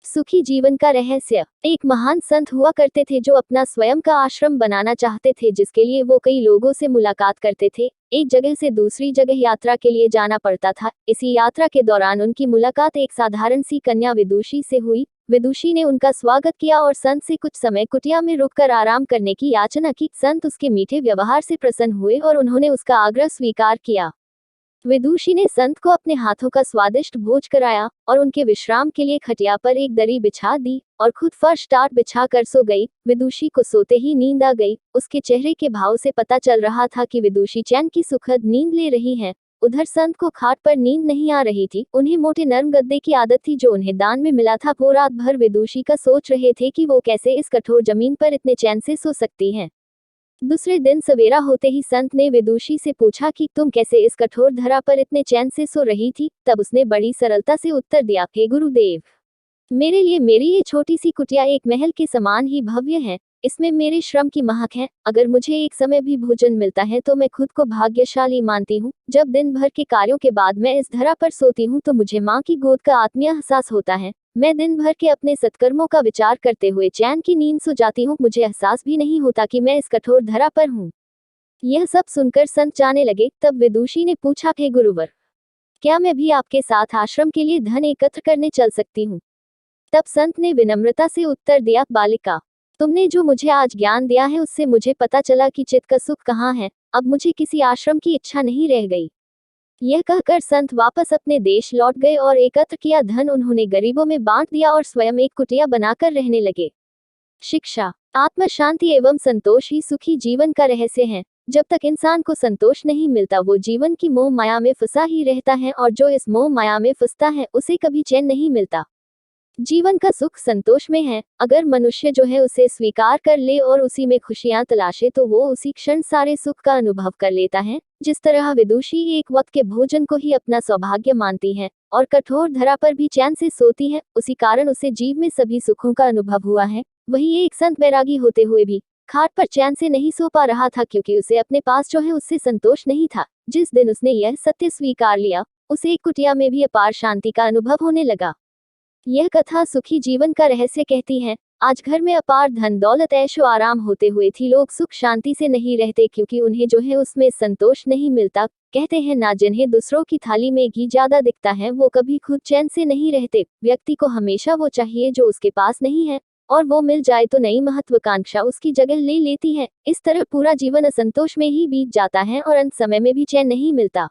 सुखी जीवन का रहस्य। एक महान संत हुआ करते थे जो अपना स्वयं का आश्रम बनाना चाहते थे, जिसके लिए वो कई लोगों से मुलाकात करते थे। एक जगह से दूसरी जगह यात्रा के लिए जाना पड़ता था। इसी यात्रा के दौरान उनकी मुलाकात एक साधारण सी कन्या विदुषी से हुई। विदुषी ने उनका स्वागत किया और संत से कुछ समय कुटिया में रुककर आराम करने की याचना की। संत उसके मीठे व्यवहार से प्रसन्न हुए और उन्होंने उसका आग्रह स्वीकार किया। विदुषी ने संत को अपने हाथों का स्वादिष्ट भोज कराया और उनके विश्राम के लिए खटिया पर एक दरी बिछा दी और खुद फर्श टाट बिछा कर सो गई। विदुषी को सोते ही नींद आ गई। उसके चेहरे के भाव से पता चल रहा था कि विदुषी चैन की सुखद नींद ले रही है। उधर संत को खाट पर नींद नहीं आ रही थी। उन्हें मोटे नरम गद्दे की आदत थी जो उन्हें दान में मिला था। वो रात भर विदुषी का सोच रहे थे कि वो कैसे इस कठोर जमीन पर इतने चैन से सो सकती हैं। दूसरे दिन सवेरा होते ही संत ने विदुषी से पूछा कि तुम कैसे इस कठोर धरा पर इतने चैन से सो रही थी। तब उसने बड़ी सरलता से उत्तर दिया, हे गुरुदेव, मेरे लिए मेरी ये छोटी सी कुटिया एक महल के समान ही भव्य है। इसमें मेरे श्रम की महक है। अगर मुझे एक समय भी भोजन मिलता है तो मैं खुद को भाग्यशाली मानती हूँ। जब दिन भर के कार्यों के बाद मैं इस धरा पर सोती हूँ तो मुझे माँ की गोद का आत्मीय एहसास होता है। मैं दिन भर के अपने सत्कर्मों का विचार करते हुए चैन की नींद सो जाती हूँ। मुझे एहसास भी नहीं होता कि मैं इस कठोर धरा पर हूँ। यह सब सुनकर संत जाने लगे। तब विदुषी ने पूछा, हे गुरुवर, क्या मैं भी आपके साथ आश्रम के लिए धन एकत्र करने चल सकती हूँ? तब संत ने विनम्रता से उत्तर दिया, बालिका, तुमने जो मुझे आज ज्ञान दिया है उससे मुझे पता चला कि चित्त का सुख कहाँ है। अब मुझे किसी आश्रम की इच्छा नहीं रह गई। यह कहकर संत वापस अपने देश लौट गए और एकत्र किया धन उन्होंने गरीबों में बांट दिया और स्वयं एक कुटिया बनाकर रहने लगे। शिक्षा। आत्म शांति एवं संतोष ही सुखी जीवन का रहस्य है। जब तक इंसान को संतोष नहीं मिलता वो जीवन की मोह माया में फंसा ही रहता है, और जो इस मोह माया में फंसता है उसे कभी चैन नहीं मिलता। जीवन का सुख संतोष में है। अगर मनुष्य जो है उसे स्वीकार कर ले और उसी में खुशियां तलाशे तो वो उसी क्षण सारे सुख का अनुभव कर लेता है। जिस तरह विदुषी एक वक्त के भोजन को ही अपना सौभाग्य मानती है और कठोर धरा पर भी चैन से सोती है, उसी कारण उसे जीव में सभी सुखों का अनुभव हुआ है। वही एक संत बैरागी होते हुए भी खाट पर चैन से नहीं सो पा रहा था, क्योंकि उसे अपने पास जो है उससे संतोष नहीं था। जिस दिन उसने यह सत्य स्वीकार लिया, उसे एक कुटिया में भी अपार शांति का अनुभव होने लगा। यह कथा सुखी जीवन का रहस्य कहती है। आज घर में अपार धन दौलत ऐशो आराम होते हुए भी लोग सुख शांति से नहीं रहते, क्योंकि उन्हें जो है उसमें संतोष नहीं मिलता। कहते हैं ना, जिन्हें दूसरों की थाली में घी ज्यादा दिखता है वो कभी खुद चैन से नहीं रहते। व्यक्ति को हमेशा वो चाहिए जो उसके पास नहीं है, और वो मिल जाए तो नई महत्वाकांक्षा उसकी जगह ले लेती है। इस तरह पूरा जीवन असंतोष में ही बीत जाता है और अंत समय में भी चैन नहीं मिलता।